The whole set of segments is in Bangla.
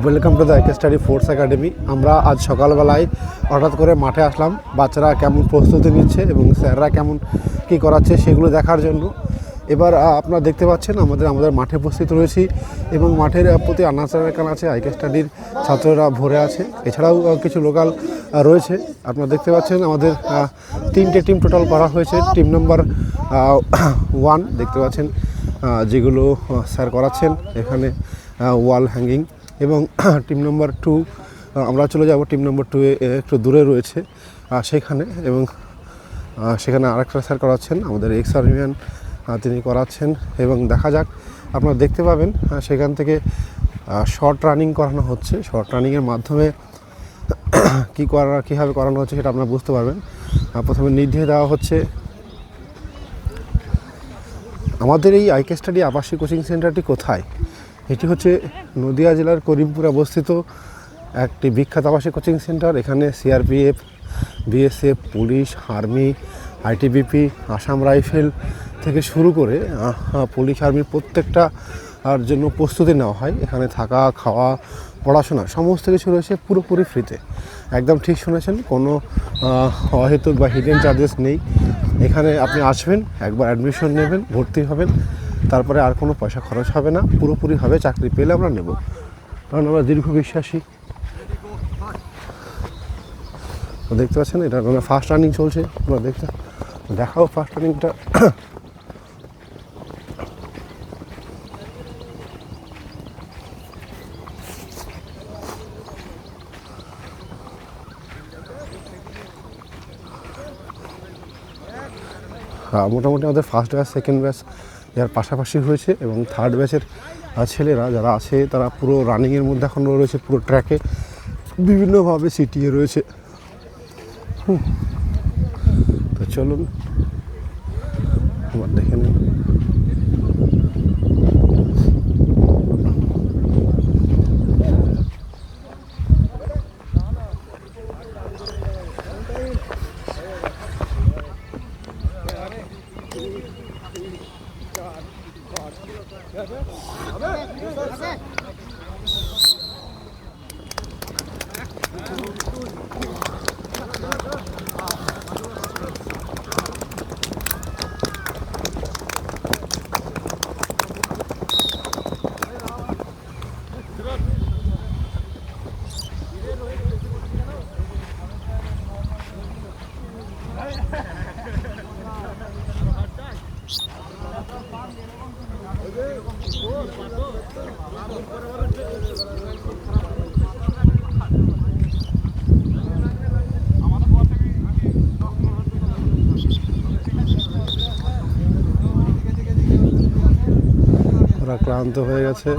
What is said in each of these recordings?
Welcome to the IK study force academy. আমরা আজ সকালবেলায় হঠাৎ করে মাঠে আসলাম বাচ্চারা কেমন প্রস্তুতি নিচ্ছে এবং স্যাররা কেমন কী করাচ্ছে সেগুলো দেখার জন্য। এবার আপনারা দেখতে পাচ্ছেন আমাদের মাঠে উপস্থিত রয়েছি এবং মাঠের প্রতি আনাচে কানাচে আইকে স্টাডির ছাত্ররা ভরে আছে। এছাড়াও কিছু লোকাল রয়েছে। আপনারা দেখতে পাচ্ছেন আমাদের 3টে টিম টোটাল করা হয়েছে। টিম নাম্বার 1 দেখতে পাচ্ছেন যেগুলো স্যার করাচ্ছেন এখানে ওয়াল হ্যাঙ্গিং, এবং টিম নাম্বার 2 আমরা চলে যাব টিম নাম্বার 2 একটু দূরে রয়েছে সেখানে, এবং সেখানে আরেকটা স্যার করাচ্ছেন আমাদের এক্স আর্মিয়ান, তিনি করাচ্ছেন। এবং দেখা যাক, আপনারা দেখতে পাবেন সেখান থেকে শর্ট রানিং করানো হচ্ছে। শর্ট রানিংয়ের মাধ্যমে কীভাবে করানো হচ্ছে সেটা আপনারা বুঝতে পারবেন। প্রথমে নির্দেশ দেওয়া হচ্ছে। আমাদের এই আইকে স্টাডি আবাসিক কোচিং সেন্টারটি কোথায়? এটি হচ্ছে নদিয়া জেলার করিমপুরে অবস্থিত একটি বিখ্যাত আবাসিক কোচিং সেন্টার। এখানে CRPF, BSF, police, army, ITBP, Assam rifle থেকে শুরু করে পুলিশ আর্মির প্রত্যেকটা জন্য প্রস্তুতি নেওয়া হয়। এখানে থাকা, খাওয়া, পড়াশোনা সমস্ত কিছু রয়েছে পুরোপুরি ফ্রিতে। একদম ঠিক শুনেছেন, কোনো অহেতুক বা হিডেন চার্জেস নেই। এখানে আপনি আসবেন, একবার অ্যাডমিশন নেবেন, ভর্তি হবেন, তারপরে আর কোনো পয়সা খরচ হবে না, পুরোপুরিভাবে চাকরি পেলে আমরা নেব, কারণ আমরা দীর্ঘ বিশ্বাসী। দেখতে পাচ্ছেন এটা ফার্স্ট রানিং চলছে। আমরা দেখাও ফার্স্ট রানিংটা। মোটামুটি আমাদের ফার্স্ট ব্যাচ, সেকেন্ড ব্যাচ এর পাশাপাশি হয়েছে, এবং থার্ড ব্যাচের ছেলেরা যারা আছে তারা পুরো রানিংয়ের মধ্যে এখন রয়েছে, পুরো ট্র্যাকে বিভিন্নভাবে সিটিয়ে রয়েছে। তো চলুন আমার দেখে নিন। ওরা ক্লান্ত হয়ে গেছে।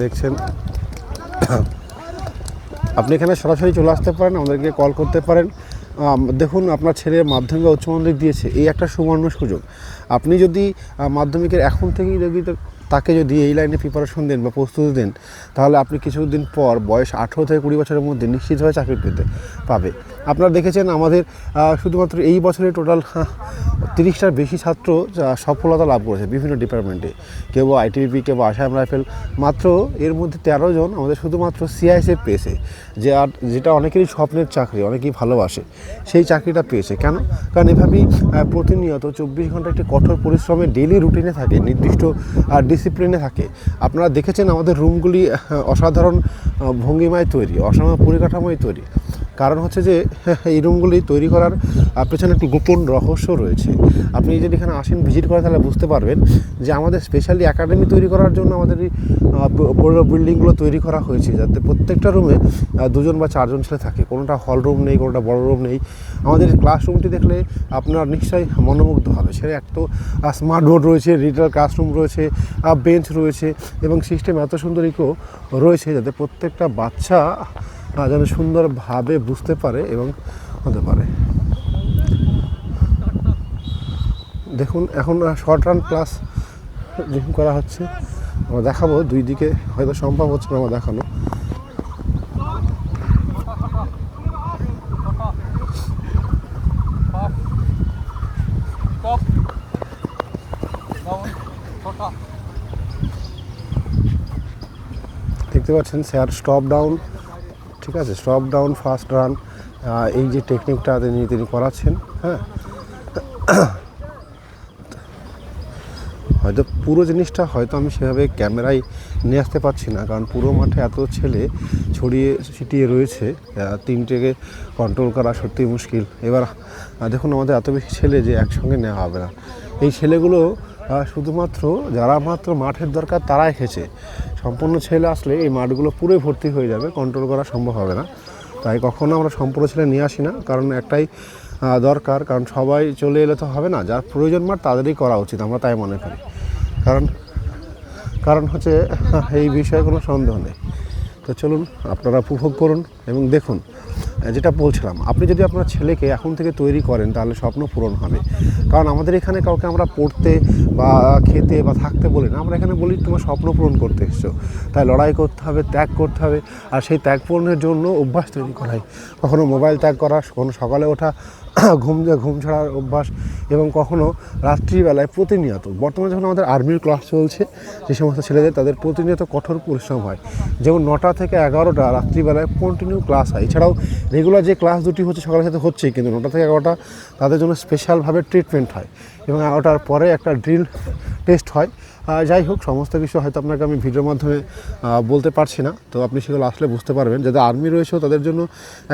দেখছেন, আপনি এখানে সরাসরি চলে আসতে পারেন, আমাদেরকে কল করতে পারেন। দেখুন, আপনার ছেলে মাধ্যমিক বা উচ্চ মাধ্যমিক দিয়েছে, এই একটা সুবর্ণ সুযোগ। আপনি যদি মাধ্যমিকের এখন থেকেই তাকে যদি এই লাইনে প্রিপারেশন দেন বা প্রস্তুতি দেন, তাহলে আপনি কিছুদিন পর বয়স 18 থেকে 20 বছরের মধ্যে নিশ্চিতভাবে চাকরি পাবে। আপনারা দেখেছেন আমাদের শুধুমাত্র এই বছরে টোটাল 30টার বেশি ছাত্র সফলতা লাভ করেছে বিভিন্ন ডিপার্টমেন্টে। কেউ আইটিবিপি, কেউ আসাম রাইফেল। মাত্র এর মধ্যে 13 জন আমাদের শুধুমাত্র সিআইএসএফ পেয়েছে, যেটা অনেকেরই স্বপ্নের চাকরি, অনেকেই ভালোবাসে, সেই চাকরিটা পেয়েছে। কেন? কারণ এভাবেই প্রতিনিয়ত 24 ঘন্টা একটি কঠোর পরিশ্রমে ডেইলি রুটিনে থাকে, নির্দিষ্ট ডিসিপ্লিনে থাকে। আপনারা দেখেছেন আমাদের রুমগুলি অসাধারণ ভঙ্গিমায় তৈরি, অসাধারণ পরিকাঠামোয় তৈরি। কারণ হচ্ছে যে এই রুমগুলি তৈরি করার পেছনে একটি গোপন রহস্য রয়েছে। আপনি যদি এখানে আসেন, ভিজিট করেন, তাহলে বুঝতে পারবেন যে আমাদের স্পেশালি একাডেমি তৈরি করার জন্য আমাদের এই বড় বিল্ডিংগুলো তৈরি করা হয়েছে, যাতে প্রত্যেকটা রুমে 2জন বা 4জন ছেলে থাকে। কোনোটা হল রুম নেই, কোনোটা বড় রুম নেই। আমাদের ক্লাসরুমটি দেখলে আপনার নিশ্চয়ই মনোমুগ্ধ হবে। সেটা একটা স্মার্ট বোর্ড রয়েছে, ডিজিটাল ক্লাসরুম রয়েছে, বেঞ্চ রয়েছে, এবং সিস্টেম এত সুন্দরীকেও রয়েছে যাতে প্রত্যেকটা বাচ্চা যেন সুন্দরভাবে বুঝতে পারে এবং হতে পারে। দেখুন, এখন শর্ট রান ক্লাস করা হচ্ছে। আমরা দেখাবো, দুই দিকে হয়তো সম্ভব হচ্ছে না আমার দেখানো। দেখতে পাচ্ছেন স্যার স্টপ ডাউন, ঠিক আছে, স্টপ ডাউন ফার্স্ট রান, এই যে টেকনিকটা তিনি করাচ্ছেন। হ্যাঁ, হয়তো পুরো জিনিসটা হয়তো আমি সেভাবে ক্যামেরায় নিয়ে আসতে পারছি না, কারণ পুরো মাঠে এত ছেলে ছড়িয়ে ছিটিয়ে রয়েছে, তিনটেকে কন্ট্রোল করা সত্যিই মুশকিল। এবার দেখুন আমাদের এত বেশি ছেলে যে একসঙ্গে নেওয়া হবে না। এই ছেলেগুলো শুধুমাত্র যারা মাত্র মাঠের দরকার তারাই এসেছে। সম্পূর্ণ ছেলে আসলে এই মাঠগুলো পুরোই ভর্তি হয়ে যাবে, কন্ট্রোল করা সম্ভব হবে না। তাই কখনো আমরা সম্পূর্ণ ছেলে নিয়ে আসি না, কারণ একটাই দরকার, কারণ সবাই চলে এলে তো হবে না, যার প্রয়োজন মাঠ তাদেরই করা উচিত, আমরা তাই মনে করি। কারণ হচ্ছে এই বিষয়ে কোনো সন্দেহ নেই। তো চলুন আপনারা উপভোগ করুন এবং দেখুন। যেটা বলছিলাম, আপনি যদি আপনার ছেলেকে এখন থেকে তৈরি করেন তাহলে স্বপ্ন পূরণ হবে। কারণ আমাদের এখানে কাউকে আমরা পড়তে বা খেতে বা থাকতে বলি না, আমরা এখানে বলি তোমার স্বপ্ন পূরণ করতে এসছো, তাই লড়াই করতে হবে, ত্যাগ করতে হবে। আর সেই ত্যাগ পূরণের জন্য অভ্যাস তৈরি করাই, কখনো মোবাইল ত্যাগ করা, কখনো সকালে ওঠা, ঘুম ছাড়ার অভ্যাস, এবং কখনো রাত্রিবেলায় প্রতিনিয়ত। বর্তমানে যখন আমাদের আর্মির ক্লাস চলছে, যে সমস্ত ছেলেদের তাদের প্রতিনিয়ত কঠোর পরিশ্রম হয়, যেমন 9টা থেকে 11টা রাত্রিবেলায় কন্টিনিউ ক্লাস হয়। এছাড়াও রেগুলার যে ক্লাস দুটি হচ্ছে সকালের সাথে হচ্ছেই, কিন্তু 9টা থেকে 11টা তাদের জন্য স্পেশালভাবে ট্রিটমেন্ট হয়, এবং 11টার পরে একটা ড্রিল টেস্ট হয়। যাই হোক, সমস্ত কিছু হয়তো আপনাকে আমি ভিডিওর মাধ্যমে বলতে পারছি না, তো আপনি সেগুলো আসলে বুঝতে পারবেন। যাদের আর্মি রয়েছেও তাদের জন্য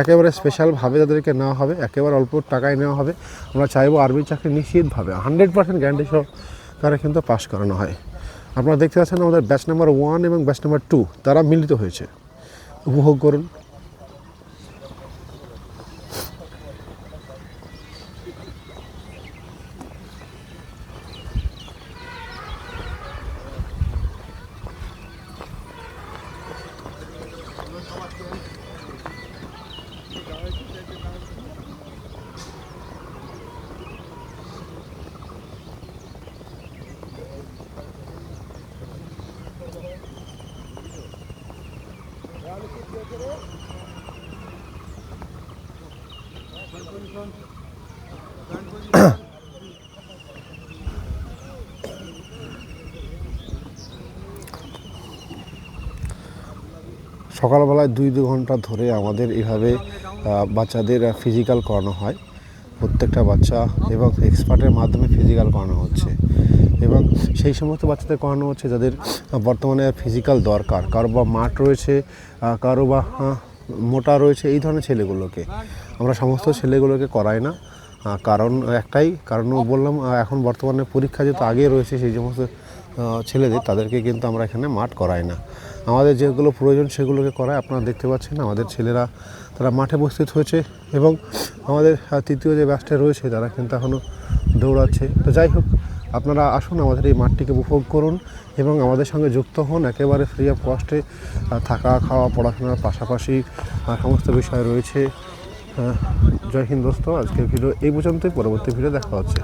একেবারে স্পেশালভাবে তাদেরকে নেওয়া হবে, একেবারে অল্প টাকায় নেওয়া হবে। আমরা চাইবো আর্মির চাকরি নিশ্চিতভাবে 100% গ্যারান্টি সহকারে কিন্তু পাস করানো হয়। আপনারা দেখতে পাচ্ছেন আমাদের ব্যাচ নাম্বার 1 এবং ব্যাচ নাম্বার 2 তারা মিলিত হয়েছে। উপভোগ করুন। সকালবেলায় 2 ঘন্টা ধরে আমাদের এভাবে বাচ্চাদের ফিজিক্যাল করানো হয়। প্রত্যেকটা বাচ্চা এবং এক্সপার্টের মাধ্যমে ফিজিক্যাল করানো হচ্ছে, এবং সেই সমস্ত বাচ্চাদের করানো হচ্ছে যাদের বর্তমানে ফিজিক্যাল দরকার। কারো বা মাঠ রয়েছে, কারো বা মোটা রয়েছে, এই ধরনের ছেলেগুলোকে আমরা সমস্ত ছেলেগুলোকে করাই না। কারণ একটাই, কারণ বললাম এখন বর্তমানে পরীক্ষা যেহেতু আগে রয়েছে, সেই সমস্ত ছেলেদের তাদেরকে কিন্তু আমরা এখানে মাঠ করাই না। আমাদের যেগুলো প্রয়োজন সেগুলোকে করায়। আপনারা দেখতে পাচ্ছেন আমাদের ছেলেরা তারা মাঠে উপস্থিত হয়েছে, এবং আমাদের তৃতীয় যে ব্যাচটা রয়েছে তারা কিন্তু এখনও দৌড়াচ্ছে। তো যাই হোক, আপনারা আসুন, আমাদের এই মাঠটিকে উপভোগ করুন এবং আমাদের সঙ্গে যুক্ত হন। একেবারে ফ্রি অফ কস্টে থাকা, খাওয়া, পড়াশোনার পাশাপাশি সমস্ত বিষয় রয়েছে। জয় হিন্দ দোস্ত, আজকের ভিডিও এই পর্যন্তই, পরবর্তী ভিডিও দেখা হচ্ছে।